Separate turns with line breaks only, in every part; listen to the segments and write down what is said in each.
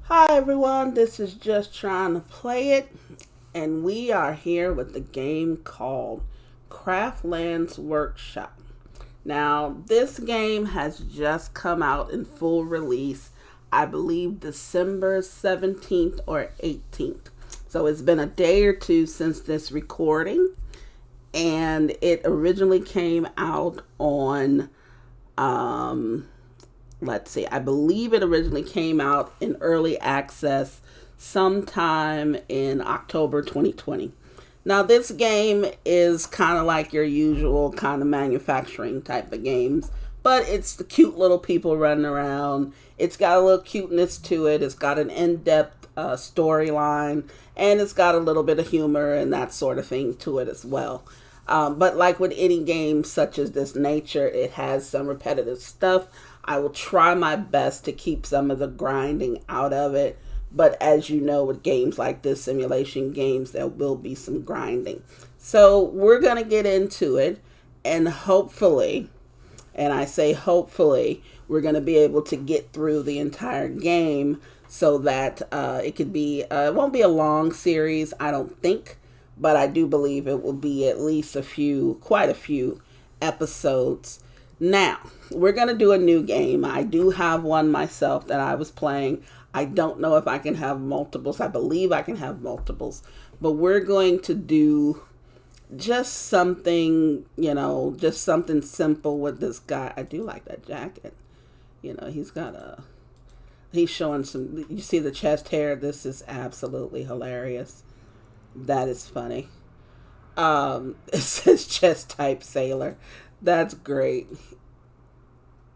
Hi everyone, this is Just Trying to Play It, and we are here with the game called Craftlands Workshoppe. Now, this game has just come out in full release, I believe December 17th or 18th. So it's been a day or two since this recording, and it originally came out on let's see, I believe it originally came out in early access sometime in October 2020. Now, this game is kind of like your usual kind of manufacturing type of games, but it's the cute little people running around. It's got a little cuteness to it. It's got an in-depth storyline, and it's got a little bit of humor and that sort of thing to it as well. But like with any game such as this nature, it has some repetitive stuff. I will try my best to keep some of the grinding out of it. But as you know, with games like this, simulation games, there will be some grinding. So we're going to get into it. And hopefully, and I say hopefully, we're going to be able to get through the entire game so that it could be, it won't be a long series, I don't think. But I do believe it will be at least quite a few episodes. Now, we're going to do a new game. I do have one myself that I was playing. I don't know if I can have multiples. I believe I can have multiples. But we're going to do just something, just something simple with this guy. I do like that jacket. He's showing some, you see the chest hair? This is absolutely hilarious. That is funny. It says chest type sailor. That's great.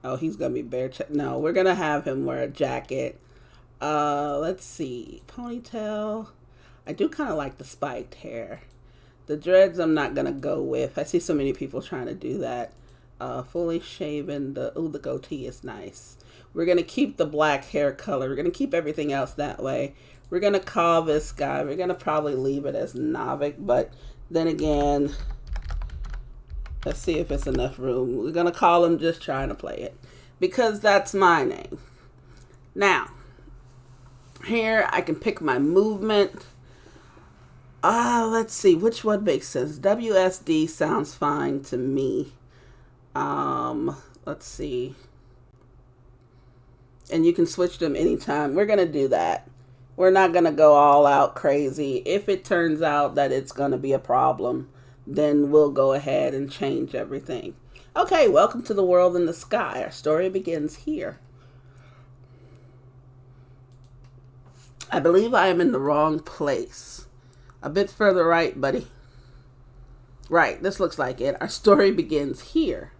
Oh, he's gonna be bare chest. No, we're gonna have him wear a jacket. Let's see. Ponytail. I do kind of like the spiked hair. The dreads I'm not gonna go with. I see so many people trying to do that. Fully shaven. The goatee is nice. We're gonna keep the black hair color. We're gonna keep everything else that way. We're going to call this guy, we're going to probably leave it as Navik, but then again, let's see if it's enough room. We're going to call him Just Trying to Play It, because that's my name. Now, here I can pick my movement. Let's see, which one makes sense? WSD sounds fine to me. Let's see. And you can switch them anytime. We're going to do that. We're not going to go all out crazy. If it turns out that it's going to be a problem, then we'll go ahead and change everything. Okay, welcome to the world in the sky. Our story begins here. I believe I am in the wrong place. A bit further right, buddy. Right, this looks like it. Our story begins here.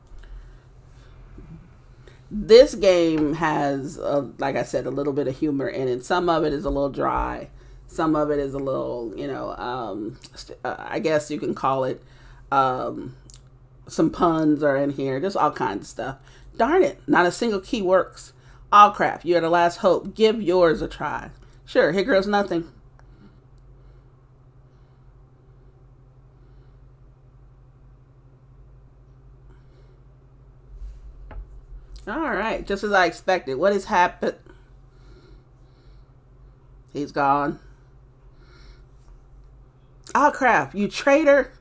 This game has, like I said, a little bit of humor in it. Some of it is a little dry. Some of it is a little, I guess you can call it, some puns are in here. Just all kinds of stuff. Darn it, not a single key works. Oh crap, you're the last hope. Give yours a try. Sure, here goes nothing. All right, just as I expected. What has happened? He's gone. Oh, crap. You traitor.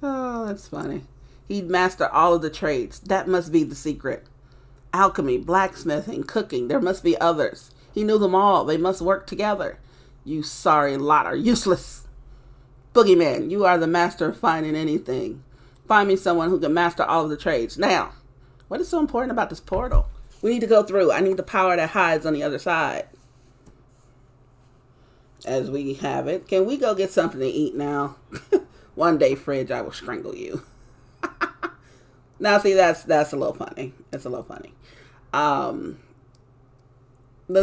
Oh, that's funny. He'd master all of the trades. That must be the secret. Alchemy, blacksmithing, cooking. There must be others. He knew them all. They must work together. You sorry lot are useless. Boogeyman, you are the master of finding anything. Find me someone who can master all of the trades. Now. What is so important about this portal? We need to go through. I need the power that hides on the other side. As we have it. Can we go get something to eat now? One day, fridge, I will strangle you. Now, see, that's a little funny. It's a little funny. The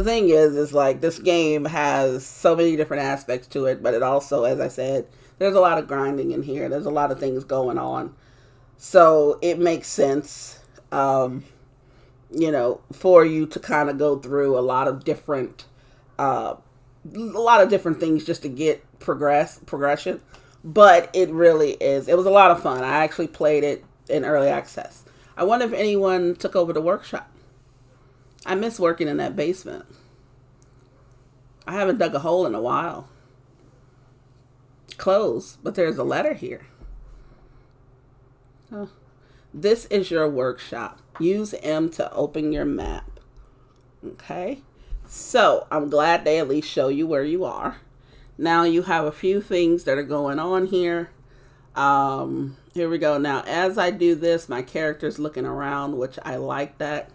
thing is like this game has so many different aspects to it, but it also, as I said, there's a lot of grinding in here. There's a lot of things going on. So it makes sense. For you to kind of go through a lot of different things just to get progression. But it really is. It was a lot of fun. I actually played it in early access. I wonder if anyone took over the workshop. I miss working in that basement. I haven't dug a hole in a while. Close, but there's a letter here. Oh. This is your workshop. Use M to open your map. Okay, so I'm glad they at least show you where you are. Now you have a few things that are going on here. Here we go. Now, as I do this, my character's looking around, which I like that.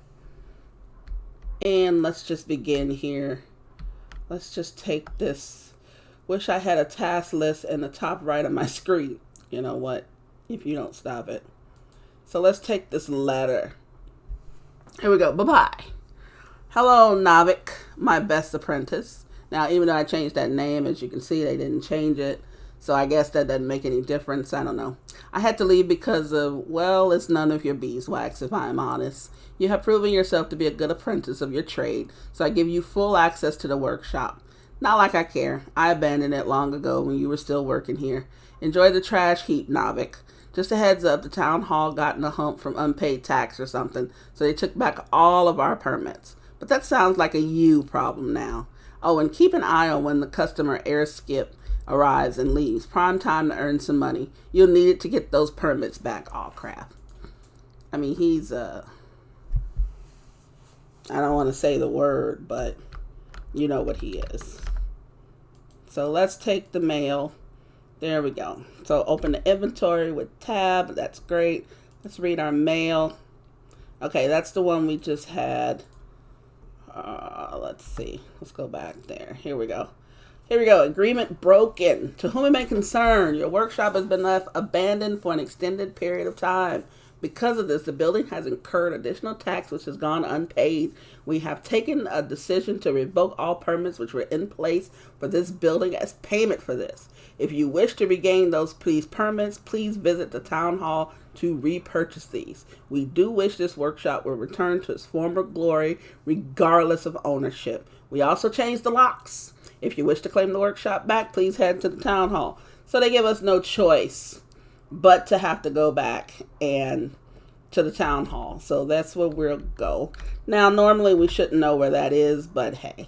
And let's just begin here. Let's just take this. Wish I had a task list in the top right of my screen. You know what? If you don't stop it. So let's take this letter. Here we go. Bye-bye. Hello, Navik, my best apprentice. Now, even though I changed that name, as you can see, they didn't change it. So I guess that doesn't make any difference. I don't know. I had to leave because of, well, it's none of your beeswax, if I'm honest. You have proven yourself to be a good apprentice of your trade, so I give you full access to the workshop. Not like I care. I abandoned it long ago when you were still working here. Enjoy the trash heap, Navik. Just a heads up, the town hall got in a hump from unpaid tax or something, so they took back all of our permits. But that sounds like a you problem now. Oh, and keep an eye on when the customer airskip arrives and leaves. Prime time to earn some money. You'll need it to get those permits back. Oh, crap. I mean, he's, I don't want to say the word, but you know what he is. So let's take the mail. There we go. So open the inventory with tab. That's great. Let's read our mail. Okay, that's the one we just had. Let's see. Let's go back there. Here we go. Here we go. Agreement broken. To whom it may concern, your workshop has been left abandoned for an extended period of time. Because of this, the building has incurred additional tax which has gone unpaid. We have taken a decision to revoke all permits which were in place for this building as payment for this. If you wish to regain those permits, please visit the town hall to repurchase these. We do wish this workshop will return to its former glory regardless of ownership. We also changed the locks. If you wish to claim the workshop back, please head to the town hall. So they give us no choice but to have to go back and to the town hall. So that's where we'll go. Now, normally we shouldn't know where that is, but hey,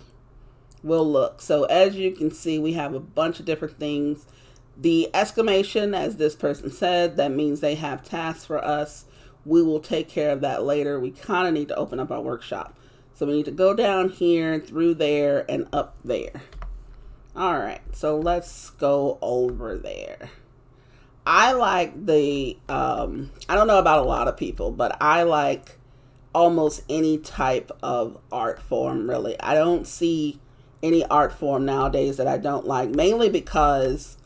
we'll look. So as you can see, we have a bunch of different things. The exclamation, as this person said, that means they have tasks for us. We will take care of that later. We kind of need to open up our workshop. So we need to go down here, through there, and up there. All right, so let's go over there. I like the, I don't know about a lot of people, but I like almost any type of art form, really. I don't see any art form nowadays that I don't like, mainly because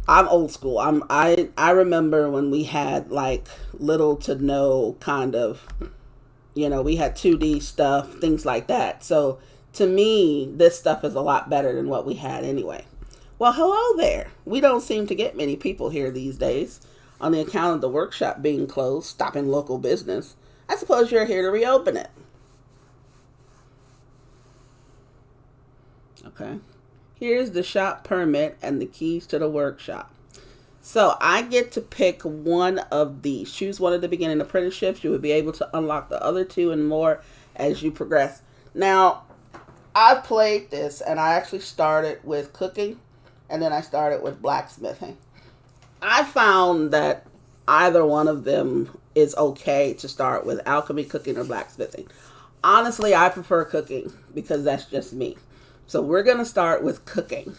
I'm old school. I remember when we had like little to no kind of, you know, we had 2D stuff, things like that. So to me, this stuff is a lot better than what we had anyway. Well, hello there. We don't seem to get many people here these days on the account of the workshop being closed, stopping local business. I suppose you're here to reopen it. Okay. Here's the shop permit and the keys to the workshop. So I get to pick one of these. Choose one at the beginning apprenticeships. You will be able to unlock the other two and more as you progress. Now, I've played this and I actually started with cooking. And then I started with blacksmithing. I found that either one of them is okay to start with, alchemy, cooking, or blacksmithing. Honestly, I prefer cooking because that's just me. So we're going to start with cooking.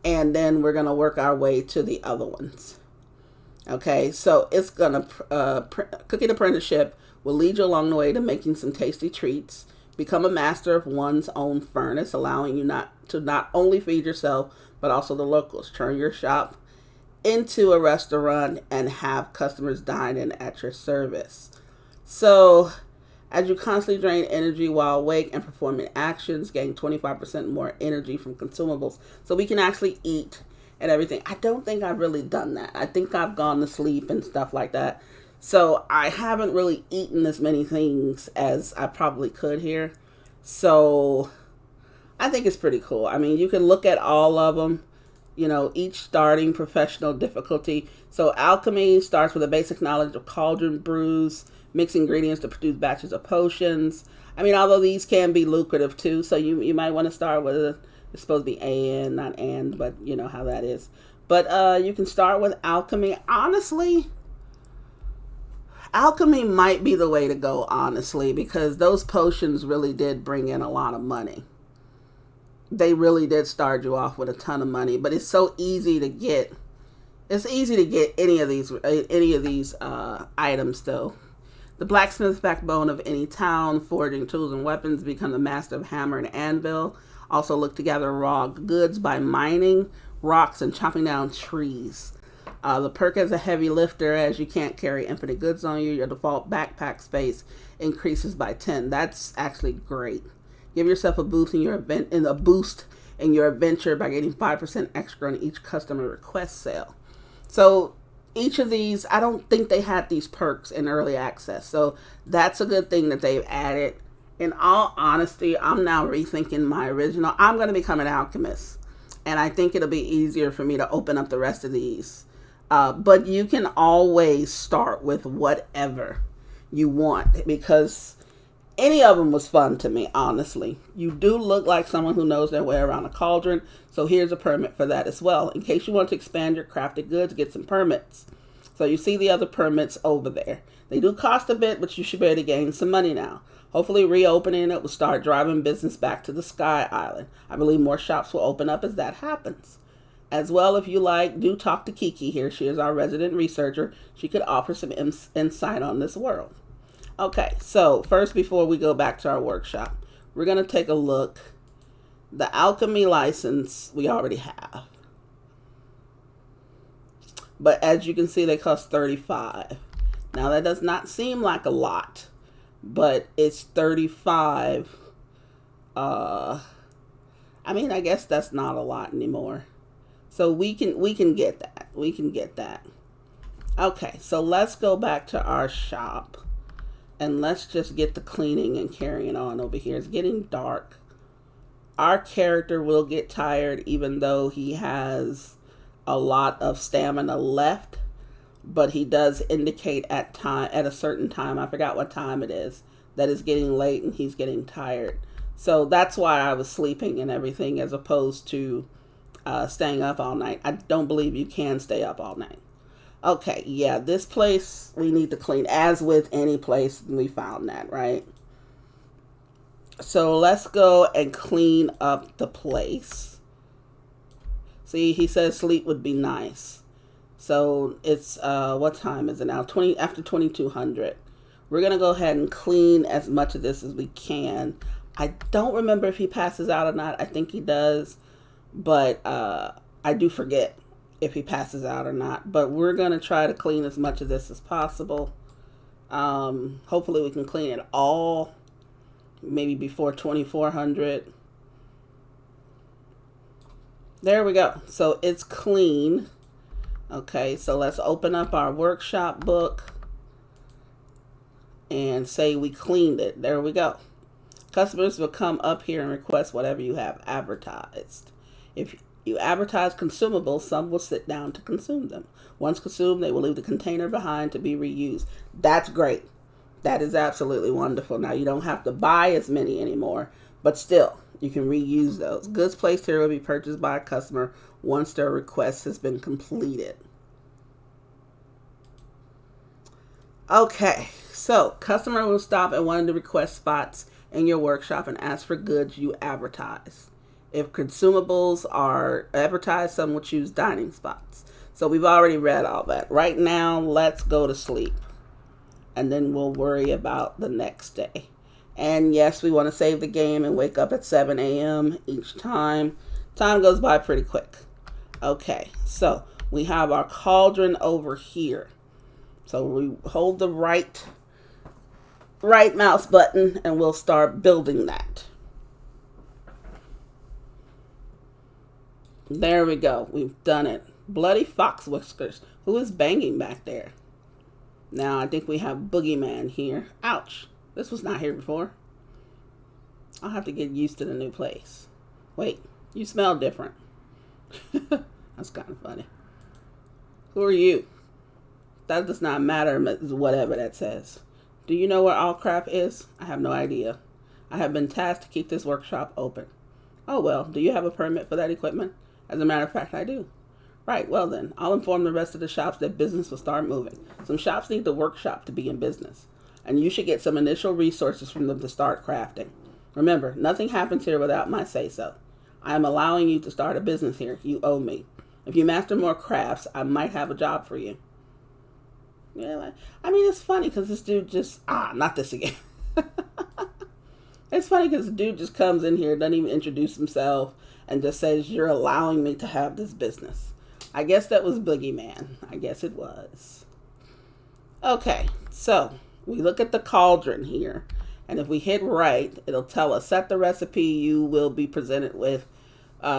And then we're going to work our way to the other ones. Okay, so it's going to, cooking apprenticeship will lead you along the way to making some tasty treats. Become a master of one's own furnace, allowing you not only feed yourself, but also the locals. Turn your shop into a restaurant and have customers dine in at your service. So, as you constantly drain energy while awake and performing actions, gain 25% more energy from consumables. So we can actually eat and everything. I don't think I've really done that. I think I've gone to sleep and stuff like that. So I haven't really eaten as many things as I probably could here. So I think it's pretty cool. I mean, you can look at all of them, you know, each starting professional difficulty. So alchemy starts with a basic knowledge of cauldron brews, mix ingredients to produce batches of potions. I mean, although these can be lucrative too, so you might want to start with It's supposed to be AN, not AND, but you know how that is. But you can start with alchemy. Honestly, alchemy might be the way to go, honestly, because those potions really did bring in a lot of money. They really did start you off with a ton of money, but it's so easy to get. It's easy to get any of these items, though. The blacksmith's backbone of any town, forging tools and weapons, become the master of hammer and anvil. Also look to gather raw goods by mining rocks and chopping down trees. The perk as a heavy lifter, as you can't carry infinite goods on you, your default backpack space increases by 10. That's actually great. Give yourself a boost in your adventure by getting 5% extra on each customer request sale. So each of these, I don't think they had these perks in early access. So that's a good thing that they've added. In all honesty, I'm now rethinking my original. I'm going to become an alchemist. And I think it'll be easier for me to open up the rest of these. But you can always start with whatever you want, because any of them was fun to me, honestly. You do look like someone who knows their way around a cauldron, so here's a permit for that as well. In case you want to expand your crafted goods, get some permits. So you see the other permits over there. They do cost a bit, but you should be able to gain some money now. Hopefully reopening it will start driving business back to the Sky Island. I believe more shops will open up as that happens. As well, if you like, do talk to Kiki here. She is our resident researcher. She could offer some insight on this world. Okay, so first, before we go back to our workshop, we're going to take a look. The alchemy license we already have. But as you can see, they cost $35. Now, that does not seem like a lot, but it's $35. I mean, I guess that's not a lot anymore. So we can get that. We can get that. Okay, so let's go back to our shop. And let's just get the cleaning and carrying on over here. It's getting dark. Our character will get tired even though he has a lot of stamina left. But he does indicate at a certain time, I forgot what time it is, that it's getting late and he's getting tired. So that's why I was sleeping and everything as opposed to staying up all night. I don't believe you can stay up all night. Okay, yeah, this place we need to clean, as with any place we found that, right? So let's go and clean up the place. See, he says sleep would be nice. So it's, what time is it now? After 2200. We're going to go ahead and clean as much of this as we can. I don't remember if he passes out or not. I think he does, but I do forget if he passes out or not, but we're going to try to clean as much of this as possible. Hopefully we can clean it all, maybe before 2400. There we go. So it's clean. Okay, so let's open up our workshop book and say we cleaned it. There we go. Customers will come up here and request whatever you have advertised. If you advertise consumables, some will sit down to consume them. Once consumed, they will leave the container behind to be reused. That's great. That is absolutely wonderful. Now, you don't have to buy as many anymore, but still, you can reuse those. Goods placed here will be purchased by a customer once their request has been completed. Okay, so customer will stop at one of the request spots in your workshop and ask for goods you advertise. If consumables are advertised, some will choose dining spots. So we've already read all that. Right now, let's go to sleep. And then we'll worry about the next day. And yes, we want to save the game and wake up at 7 a.m. each time. Time goes by pretty quick. Okay, so we have our cauldron over here. So we hold the right mouse button and we'll start building that. There we go. We've done it. Bloody fox whiskers. Who is banging back there? Now I think we have Boogeyman here. Ouch. This was not here before. I'll have to get used to the new place. Wait, you smell different. That's kind of funny. Who are you? That does not matter, whatever that says. Do you know where All Crap is? I have no idea. I have been tasked to keep this workshop open. Oh, well, do you have a permit for that equipment? As a matter of fact, I do. Right, well then, I'll inform the rest of the shops that business will start moving. Some shops need the workshop to be in business, and you should get some initial resources from them to start crafting. Remember, nothing happens here without my say-so. I am allowing you to start a business here. You owe me. If you master more crafts, I might have a job for you. Yeah, I mean, it's funny because this dude just, not this again. It's funny because the dude just comes in here, doesn't even introduce himself, and just says, you're allowing me to have this business. I guess that was Boogeyman. I guess it was. Okay, so we look at the cauldron here, and if we hit right, it'll tell us, set the recipe you will be presented with.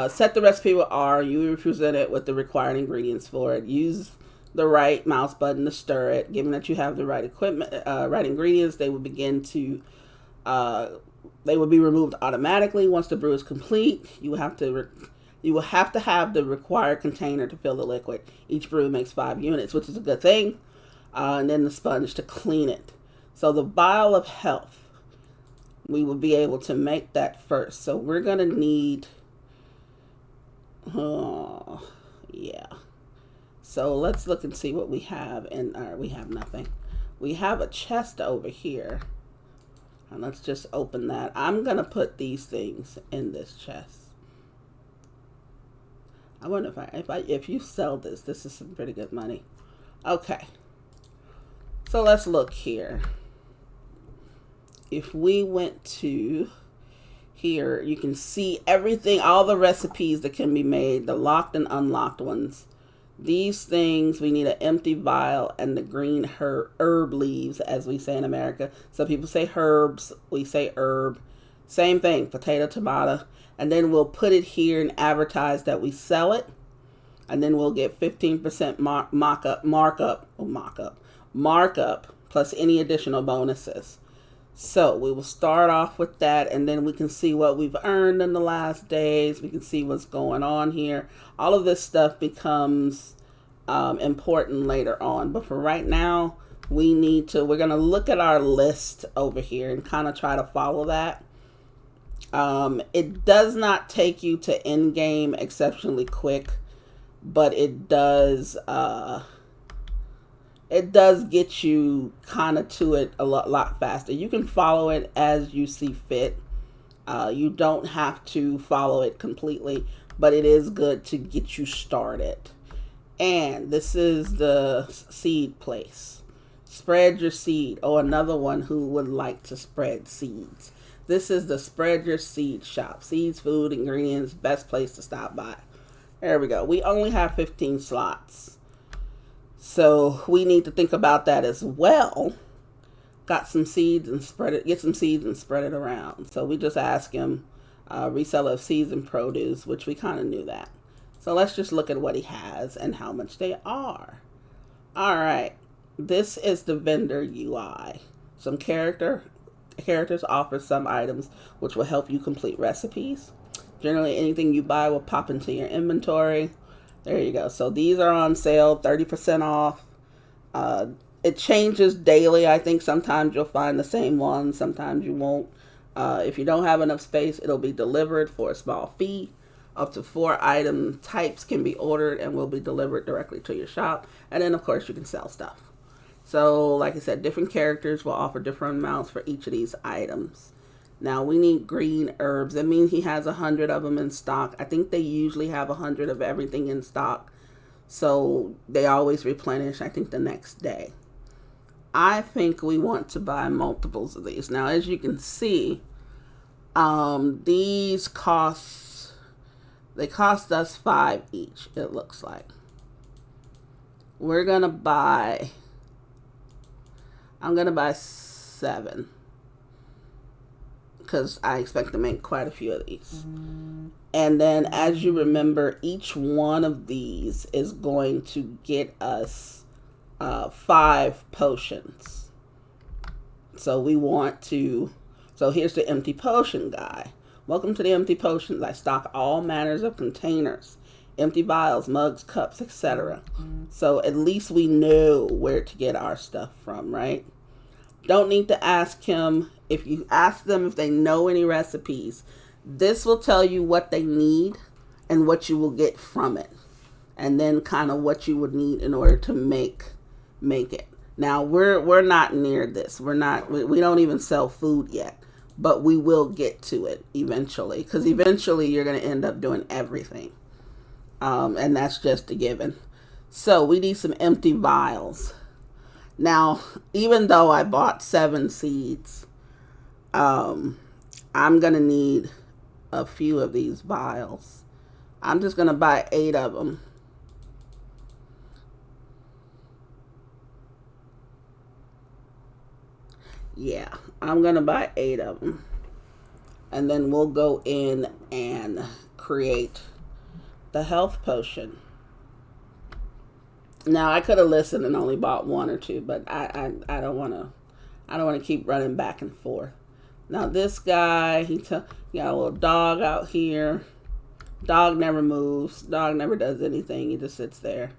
Set the recipe with R. You will be presented with the required ingredients for it. Use the right mouse button to stir it. Given that you have the right equipment, right ingredients, they will begin to they will be removed automatically once the brew is complete. You will have to have the required container to fill the liquid. Each brew makes 5 units, which is a good thing. And then the sponge to clean it. So the vial of health, we will be able to make that first. So we're going to need, yeah. So let's look and see what we have. And we have nothing. We have a chest over here. And let's just open that. I'm going to put these things in this chest. I wonder if you sell this is some pretty good money. Okay. So let's look here. If we went to here, you can see everything, all the recipes that can be made, the locked and unlocked ones. These things, we need an empty vial and the green herb leaves, as we say in America. Some people say herbs, we say herb. Same thing, potato, tomato. And then we'll put it here and advertise that we sell it. And then we'll get 15% markup plus any additional bonuses. So we will start off with that, and then we can see what we've earned in the last days. We can see what's going on here. All of this stuff becomes important later on. But for right now, we're going to look at our list over here and kind of try to follow that. It does not take you to end game exceptionally quick, but it does get you kind of to it a lot faster. You can follow it as you see fit. You don't have to follow it completely, but it is good to get you started. And this is the seed place. Spread your seed. Oh, another one who would like to spread seeds. This is the Spread Your Seed shop. Seeds, food, ingredients, best place to stop by. There we go. We only have 15 slots. So we need to think about that as well. Got some seeds and get some seeds and spread it around. So we just ask him, reseller of seeds and produce, which we kind of knew that. So let's just look at what he has and how much they are. All right. This is the vendor UI. Some characters offer some items which will help you complete recipes. Generally, anything you buy will pop into your inventory. There you go. So these are on sale, 30% off. It changes daily. I think sometimes you'll find the same one. Sometimes you won't. If you don't have enough space, it'll be delivered for a small fee. Up to 4 item types can be ordered and will be delivered directly to your shop. And then, of course, you can sell stuff. So, like I said, different characters will offer different amounts for each of these items. Now, we need green herbs. That means he has 100 of them in stock. I think they usually have 100 of everything in stock. So, they always replenish, I think, the next day. I think we want to buy multiples of these. Now, as you can see, these cost us 5 each, it looks like. I'm going to buy 7. Because I expect to make quite a few of these. And then, as you remember, each one of these is going to get us 5 potions. So here's the empty potion guy. Welcome to the empty potions. I stock all manners of containers, empty vials, mugs, cups, etc. So at least we know where to get our stuff from, right? Don't need to ask him if you ask them if they know any recipes, this will tell you what they need and what you will get from it, and then kind of what you would need in order to make it. Now we're not near this. We don't even sell food yet, but we will get to it eventually, because eventually you're going to end up doing everything, and that's just a given. So we need some empty vials. Now, even though I bought 7 seeds, I'm going to need a few of these vials. I'm just going to buy 8 of them. Yeah, I'm going to buy 8 of them. And then we'll go in and create the health potion. Now, I could have listened and only bought 1 or 2, but I don't want to keep running back and forth. Now, this guy, he got a little dog out here. Dog never moves. Dog never does anything. He just sits there.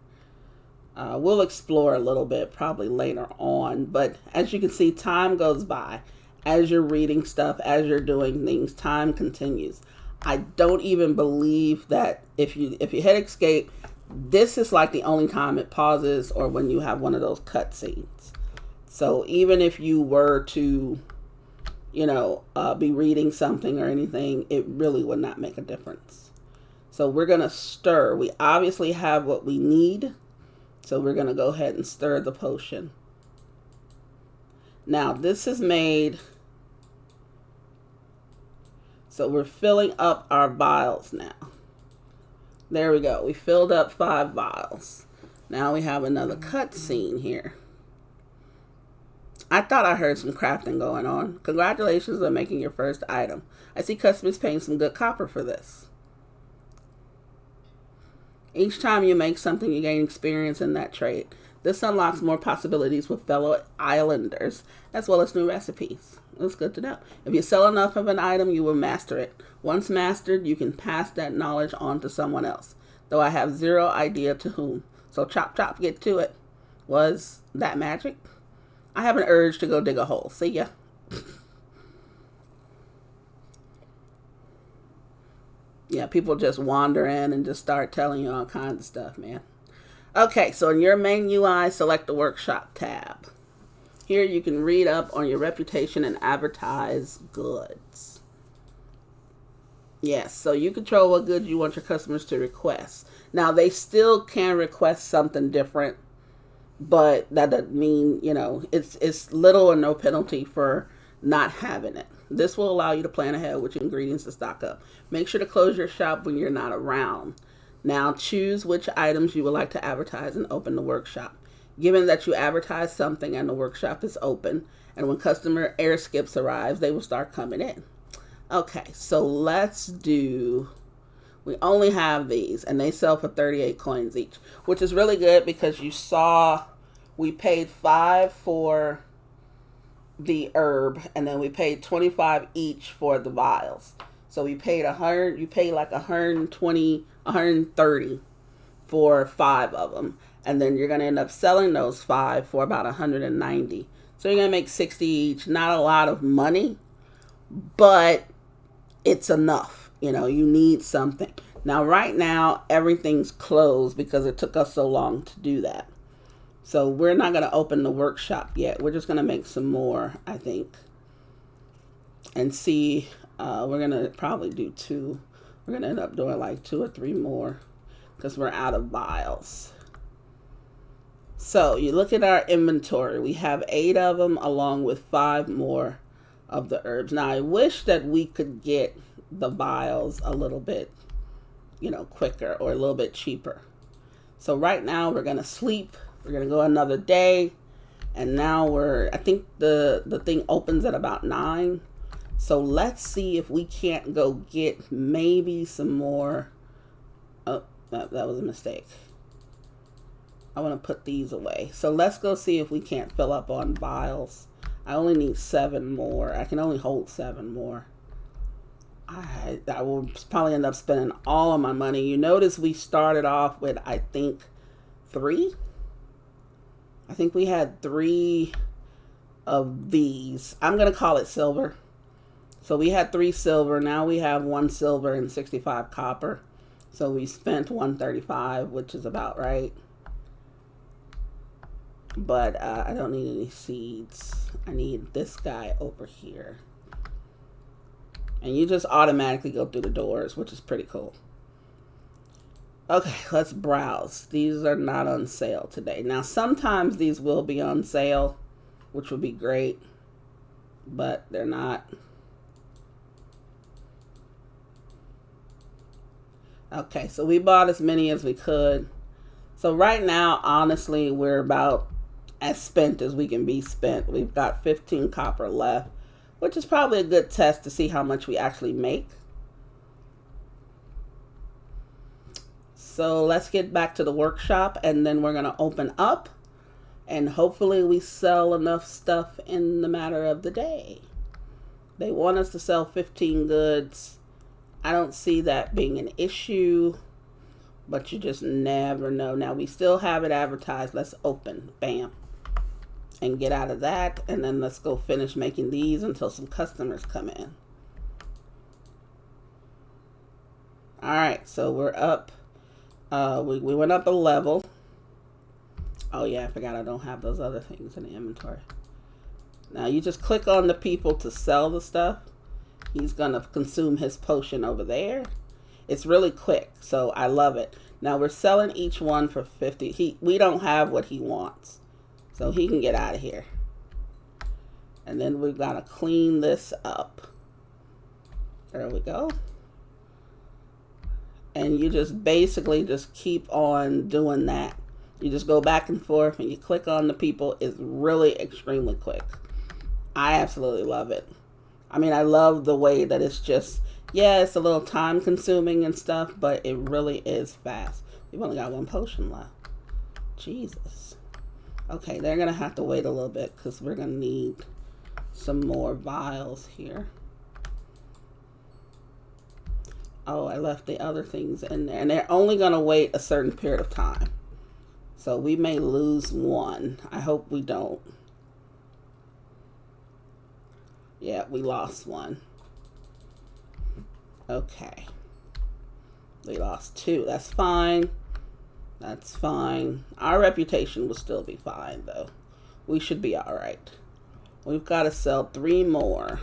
We'll explore a little bit probably later on, but as you can see, time goes by. As you're reading stuff, as you're doing things, time continues. I don't even believe that if you hit escape, this is like the only time it pauses, or when you have one of those cutscenes. So even if you were to, be reading something or anything, it really would not make a difference. So we're going to stir. We obviously have what we need. So we're going to go ahead and stir the potion. Now this is made. So we're filling up our vials now. There we go. We filled up 5 vials. Now we have another cutscene here. I thought I heard some crafting going on. Congratulations on making your first item. I see customers paying some good copper for this. Each time you make something, you gain experience in that trade. This unlocks more possibilities with fellow islanders, as well as new recipes. That's good to know. If you sell enough of an item, you will master it. Once mastered, you can pass that knowledge on to someone else, though I have zero idea to whom. So chop chop, get to it. Was that magic? I have an urge to go dig a hole. See ya. Yeah, people just wander in and just start telling you all kinds of stuff, man. Okay, so in your main UI, select the Workshop tab. Here you can read up on your reputation and advertise goods. Yes, so you control what goods you want your customers to request. Now, they still can request something different, but that doesn't mean, it's little or no penalty for not having it. This will allow you to plan ahead which ingredients to stock up. Make sure to close your shop when you're not around. Now choose which items you would like to advertise and open the workshop. Given that you advertise something and the workshop is open, and when customer air skips arrives, they will start coming in. Okay, so we only have these, and they sell for 38 coins each, which is really good because you saw we paid 5 for the herb, and then we paid 25 each for the vials. So we paid 100, you paid like 120, 130 for 5 of them. And then you're going to end up selling those 5 for about 190. So you're going to make 60 each. Not a lot of money, but it's enough. You need something. Now, right now, everything's closed because it took us so long to do that. So we're not going to open the workshop yet. We're just going to make some more, I think. And see, we're going to probably do 2. We're going to end up doing like 2 or 3 more because we're out of vials. So you look at our inventory. We have 8 of them along with 5 more of the herbs. Now I wish that we could get the vials a little bit, quicker or a little bit cheaper. So right now we're going to sleep. We're going to go another day. And now I think the thing opens at about 9. So let's see if we can't go get maybe some more. Oh, that was a mistake. I want to put these away. So let's go see if we can't fill up on vials. I only need 7 more. I can only hold 7 more. I will probably end up spending all of my money. You notice we started off with, I think, 3. I think we had 3 of these. I'm going to call it silver. So we had 3 silver. Now we have 1 silver and 65 copper. So we spent 135, which is about right. But I don't need any seeds. I need this guy over here. And you just automatically go through the doors, which is pretty cool. Okay, let's browse. These are not on sale today. Now, sometimes these will be on sale, which would be great. But they're not. Okay, so we bought as many as we could. So right now, honestly, we're about as spent as we can be spent. We've got 15 copper left, which is probably a good test to see how much we actually make. So let's get back to the workshop, and then we're going to open up, and hopefully we sell enough stuff in the matter of the day. They want us to sell 15 goods. I don't see that being an issue, but you just never know. Now we still have it advertised. Let's open. Bam. And get out of that, and then let's go finish making these until some customers come in. All right, so we're up. We went up a level. Oh yeah, I forgot I don't have those other things in the inventory. Now you just click on the people to sell the stuff. He's gonna consume his potion over there. It's really quick, so I love it. Now we're selling each one for 50. We don't have what he wants, so he can get out of here. And then we've got to clean this up. There we go. And you just basically just keep on doing that. You just go back and forth and you click on the people. It's really extremely quick. I absolutely love it. I mean, I love the way that it's just, yeah, it's a little time consuming and stuff, but it really is fast. We've only got 1 potion left. Jesus. Okay, they're going to have to wait a little bit because we're going to need some more vials here. Oh, I left the other things in there. And they're only going to wait a certain period of time. So we may lose 1. I hope we don't. Yeah, we lost 1. Okay. We lost 2. That's fine. That's fine. Our reputation will still be fine, though. We should be all right. We've got to sell 3 more.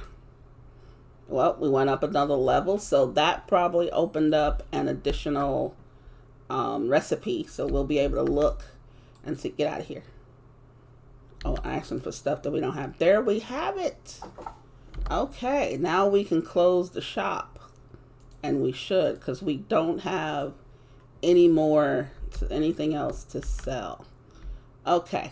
Well, we went up another level, so that probably opened up an additional recipe. So we'll be able to look and see. Get out of here. Oh, asking for stuff that we don't have. There we have it. Okay, now we can close the shop. And we should, because we don't have any more, anything else to sell. Okay.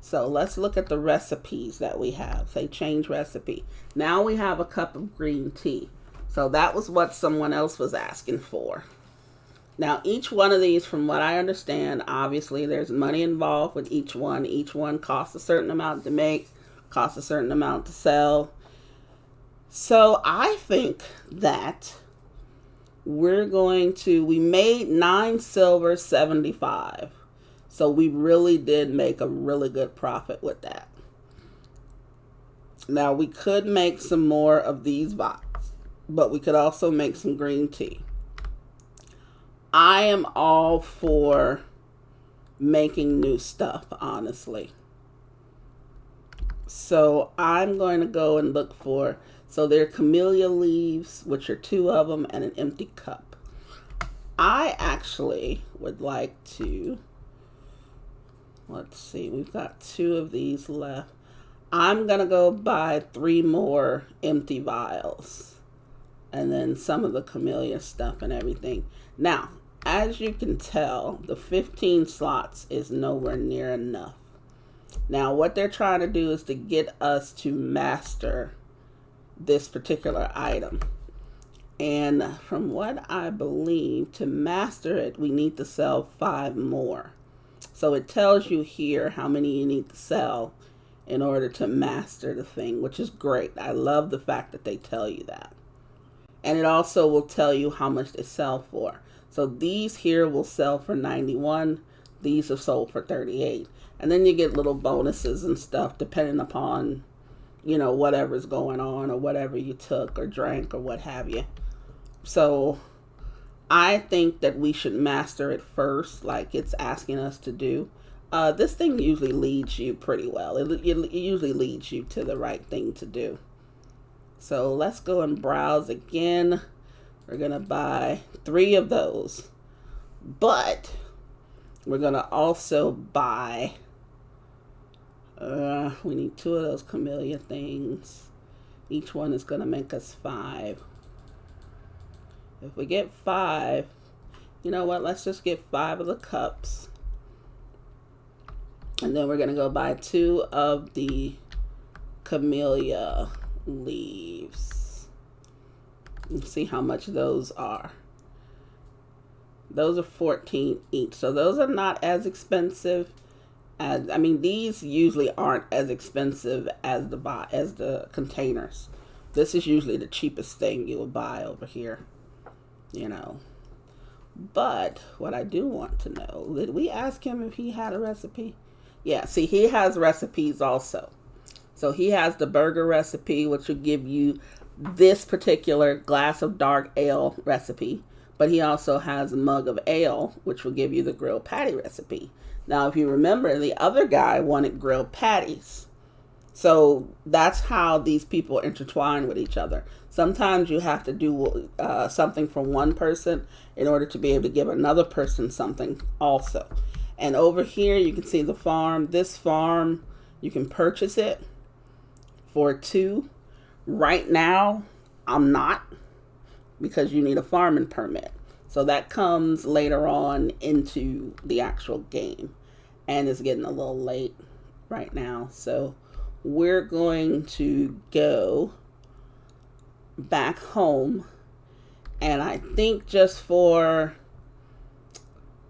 So let's look at the recipes that we have. Say change recipe. Now we have a cup of green tea. So that was what someone else was asking for. Now each one of these, from what I understand, obviously there's money involved with each one. Each one costs a certain amount to make, costs a certain amount to sell. So I think that we made 9 silver, 75. So we really did make a really good profit with that. Now we could make some more of these vials, but we could also make some green tea. I am all for making new stuff, honestly. So I'm going to go and look for, so there are camellia leaves, which are 2 of them, and an empty cup. I actually would like to, let's see, we've got 2 of these left. I'm going to go buy 3 more empty vials. And then some of the camellia stuff and everything. Now, as you can tell, the 15 slots is nowhere near enough. Now, what they're trying to do is to get us to master this particular item. And from what I believe, to master it, we need to sell 5 more. So it tells you here how many you need to sell in order to master the thing, which is great. I love the fact that they tell you that. And it also will tell you how much they sell for. So these here will sell for 91. These have sold for 38. And then you get little bonuses and stuff depending upon, whatever's going on or whatever you took or drank or what have you. So I think that we should master it first, like it's asking us to do. This thing usually leads you pretty well. It usually leads you to the right thing to do. So let's go and browse again. We're going to buy 3 of those. But we're going to also buy, we need 2 of those camellia things. Each one is going to make us 5. If we get 5, you know what? Let's just get 5 of the cups. And then we're going to go buy 2 of the camellia leaves. Let's see how much those are. Those are 14 each. So those are not as expensive as, these usually aren't as expensive as the containers. This is usually the cheapest thing you will buy over here, But what I do want to know, did we ask him if he had a recipe? Yeah, see, he has recipes also. So he has the burger recipe, which will give you this particular glass of dark ale recipe. But he also has a mug of ale, which will give you the grilled patty recipe. Now, if you remember, the other guy wanted grilled patties. So that's how these people intertwine with each other. Sometimes you have to do something for one person in order to be able to give another person something also. And over here, you can see the farm. This farm, you can purchase it for 2. Right now, I'm not, because you need a farming permit. So that comes later on into the actual game. And it's getting a little late right now. So we're going to go back home. And I think just for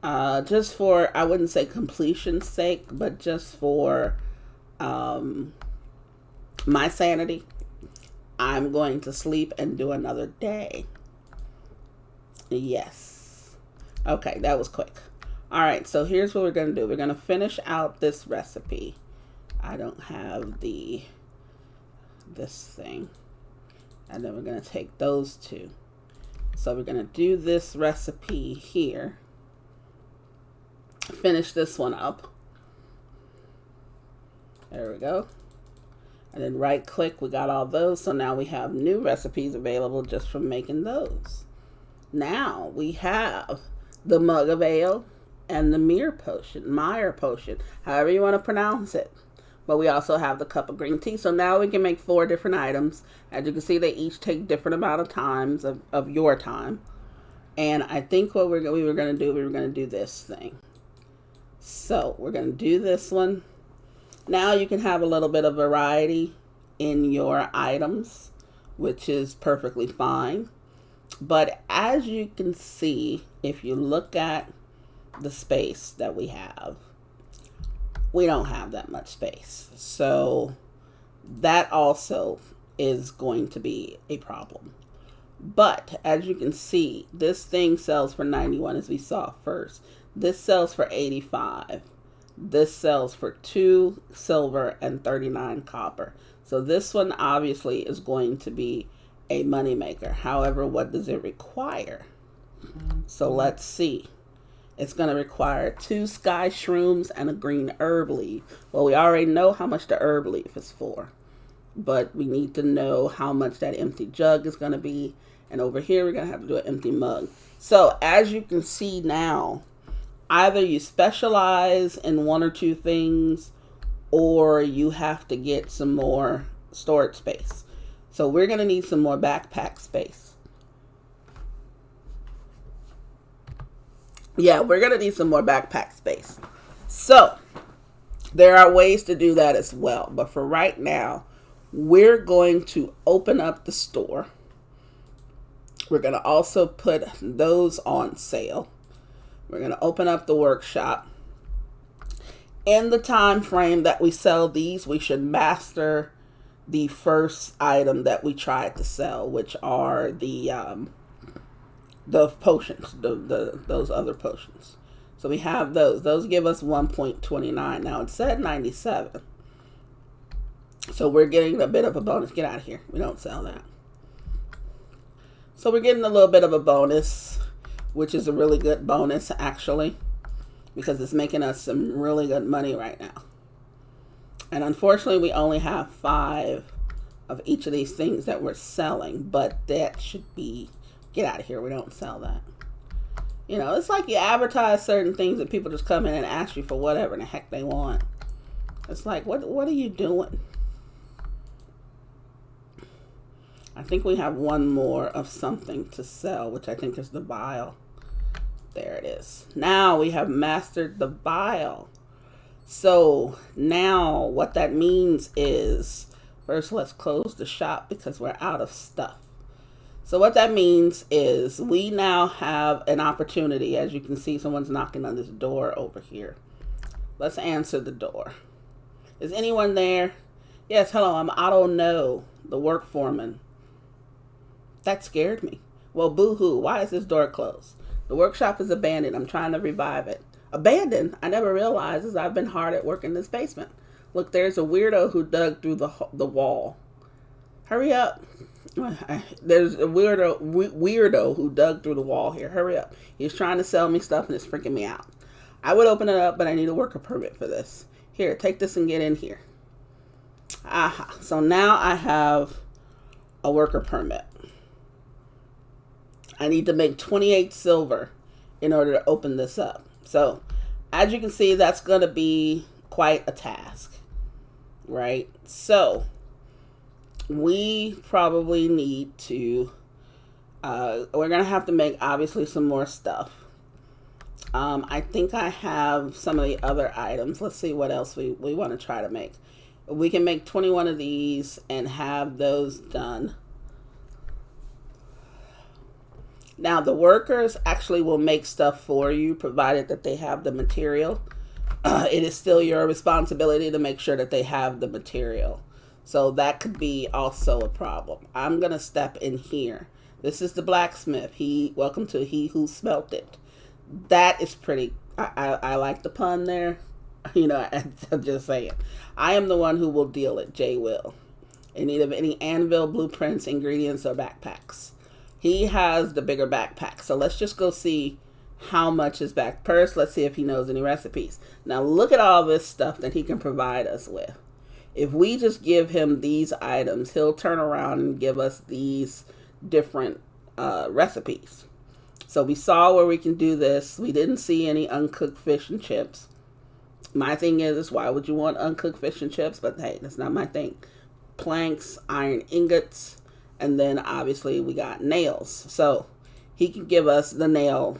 I wouldn't say completion's sake, but just for my sanity, I'm going to sleep and do another day. Yes. Okay, that was quick. All right, so here's what we're going to do. We're going to finish out this recipe. I don't have this thing. And then we're going to take those 2. So we're going to do this recipe here. Finish this one up. There we go. And then right click, we got all those. So now we have new recipes available just from making those. Now we have the mug of ale and the Meyer potion, however you want to pronounce it. But we also have the cup of green tea. So now we can make 4 different items. As you can see, they each take different amount of times of your time. And I think what we were going to do this thing. So we're going to do this one. Now you can have a little bit of variety in your items, which is perfectly fine. But as you can see, if you look at the space that we don't have that much space. So that also is going to be a problem. But as you can see, this thing sells for 91 as we saw first. This sells for 85. This sells for 2 silver and 39 copper. So this one obviously is going to be a moneymaker. However, what does it require? So let's see. It's going to require 2 sky shrooms and a green herb leaf. Well, we already know how much the herb leaf is for. But we need to know how much that empty jug is going to be. And over here, we're going to have to do an empty mug. So as you can see now, either you specialize in 1 or 2 things, or you have to get some more storage space. So we're going to need some more backpack space. Yeah, we're going to need some more backpack space. So there are ways to do that as well. But for right now, we're going to open up the store. We're going to also put those on sale. We're going to open up the workshop. In the time frame that we sell these, we should master the first item that we tried to sell, which are the potions, those other potions. So we have those. Those give us 1.29. Now it said 97. So we're getting a bit of a bonus. Get out of here. We don't sell that. So we're getting a little bit of a bonus, which is a really good bonus actually, because it's making us some really good money right now. And unfortunately, we only have 5 of each of these things that we're selling, but that should be, get out of here. We don't sell that. You know, it's like you advertise certain things and people just come in and ask you for whatever the heck they want. It's like, what are you doing? I think we have one more of something to sell, which I think is the vial. There it is. Now we have mastered the vial. So now what that means is, first let's close the shop because we're out of stuff. So what that means is we now have an opportunity. As you can see, someone's knocking on this door over here. Let's answer the door. Is anyone there? Yes, hello, I'm Otto No, the work foreman. That scared me. Well, boo-hoo, why is this door closed? The workshop is abandoned. I'm trying to revive it. Abandoned? I never realized as I've been hard at work in this basement. Look, there's a weirdo who dug through the wall. Hurry up. There's a weirdo who dug through the wall here. Hurry up. He's trying to sell me stuff and it's freaking me out. I would open it up, but I need a worker permit for this. Here, take this and get in here. Aha. So now I have a worker permit. I need to make 28 silver in order to open this up. So, as you can see, that's going to be quite a task, right? So, we probably need to, we're going to have to make, obviously, some more stuff. I think I have some of the other items. Let's see what else we want to try to make. We can make 21 of these and have those done. Now, the workers actually will make stuff for you, provided that they have the material. It is still your responsibility to make sure that they have the material. So that could be also a problem. I'm going to step in here. This is the blacksmith. Welcome to He Who Smelt It. That is pretty, I like the pun there. You know, I'm just saying. I am the one who will deal it, Jay will. In need of any anvil, blueprints, ingredients, or backpacks. He has the bigger backpack. So let's just go see how much is back. First, let's see if he knows any recipes. Now look at all this stuff that he can provide us with. If we just give him these items, he'll turn around and give us these different recipes. So we saw where we can do this. We didn't see any uncooked fish and chips. My thing is why would you want uncooked fish and chips? But hey, that's not my thing. Planks, iron ingots, and then obviously we got nails. So he can give us the nail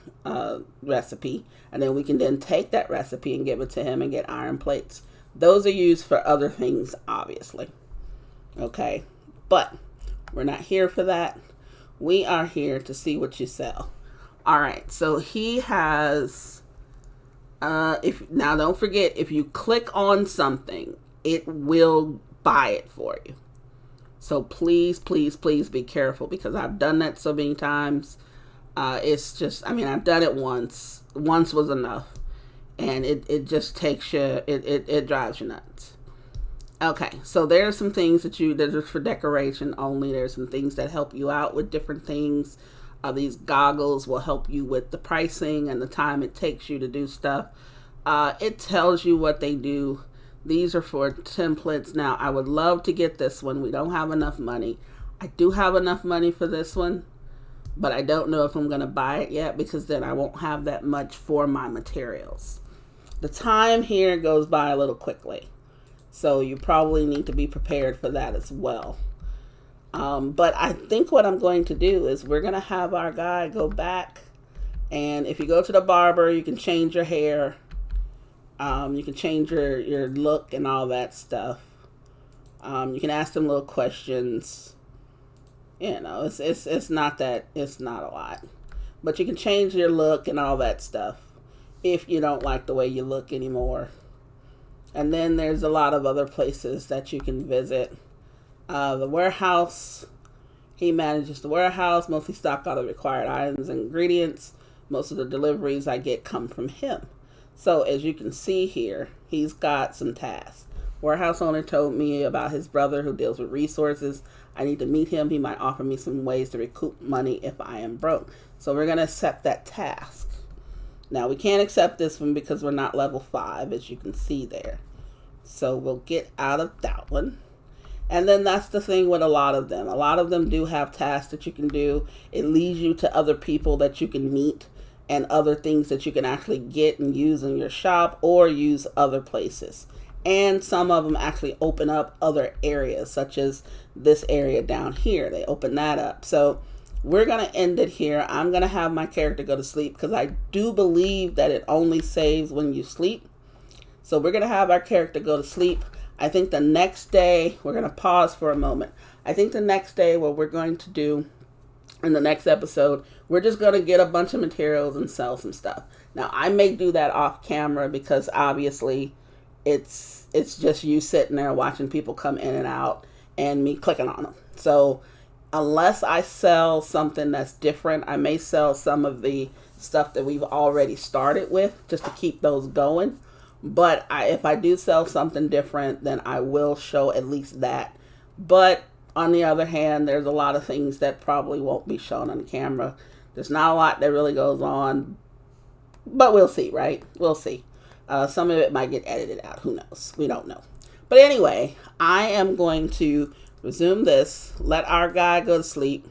recipe, and then we can then take that recipe and give it to him and get iron plates. Those are used for other things, obviously. Okay, but we're not here for that. We are here to see what you sell. All right, so he has, now don't forget, if you click on something, it will buy it for you. So please, please, please be careful, because I've done that so many times. It's just, I mean, I've done it once. Once was enough. And it just takes you, it drives you nuts. Okay, so there are some things that are for decoration only. There's some things that help you out with different things. These goggles will help you with the pricing and the time it takes you to do stuff. It tells you what they do. These are for templates. Now, I would love to get this one. We don't have enough money. I do have enough money for this one, but I don't know if I'm going to buy it yet, because then I won't have that much for my materials. The time here goes by a little quickly, so you probably need to be prepared for that as well. But I think what I'm going to do is we're going to have our guy go back, and if you go to the barber, you can change your hair. You can change your look and all that stuff. You can ask them little questions. You know, it's not a lot, but you can change your look and all that stuff if you don't like the way you look anymore. And then there's a lot of other places that you can visit. The warehouse, he manages the warehouse, mostly stock all the required items and ingredients. Most of the deliveries I get come from him. So as you can see here, he's got some tasks. Warehouse owner told me about his brother who deals with resources. I need to meet him. He might offer me some ways to recoup money if I am broke. So we're going to accept that task. Now we can't accept this one because we're not level 5, as you can see there. So we'll get out of that one. And then that's the thing with a lot of them. A lot of them do have tasks that you can do. It leads you to other people that you can meet and other things that you can actually get and use in your shop or use other places. And some of them actually open up other areas, such as this area down here. They open that up. So we're going to end it here. I'm going to have my character go to sleep because I do believe that it only saves when you sleep. So we're going to have our character go to sleep. I think the next day, we're going to pause for a moment. I think the next day, what we're going to do in the next episode, we're just going to get a bunch of materials and sell some stuff. Now, I may do that off camera because obviously it's just you sitting there watching people come in and out and me clicking on them. So unless I sell something that's different, I may sell some of the stuff that we've already started with just to keep those going. But if I do sell something different, then I will show at least that. But on the other hand, there's a lot of things that probably won't be shown on camera. There's not a lot that really goes on, but we'll see, right? We'll see. Some of it might get edited out. Who knows? We don't know. But anyway, I am going to resume this, let our guy go to sleep,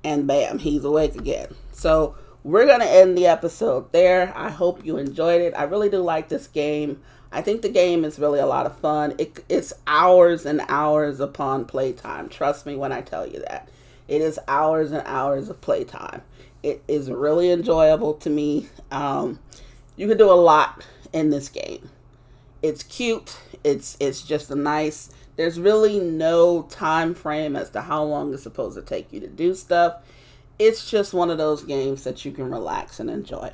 and bam, he's awake again. So we're going to end the episode there. I hope you enjoyed it. I really do like this game. I think the game is really a lot of fun. It's hours and hours upon playtime. Trust me when I tell you that. It is hours and hours of playtime. It is really enjoyable to me. You can do a lot in this game. It's cute. It's just a nice. There's really no time frame as to how long it's supposed to take you to do stuff. It's just one of those games that you can relax and enjoy.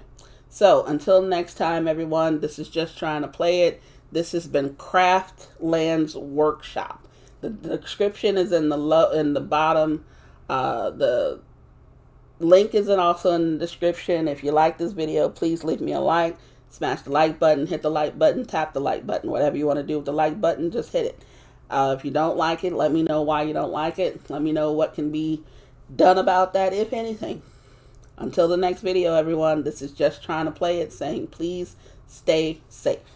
So until next time, everyone, this is Just Trying to Play It. This has been Craftlands Workshoppe. The description is in the bottom. The link is also in the description. If you like this video, please leave me a like. Smash the like button, hit the like button, tap the like button. Whatever you want to do with the like button, just hit it. If you don't like it, let me know why you don't like it. Let me know what can be done about that, if anything. Until the next video, everyone, this is Just Trying to Play It, saying please stay safe.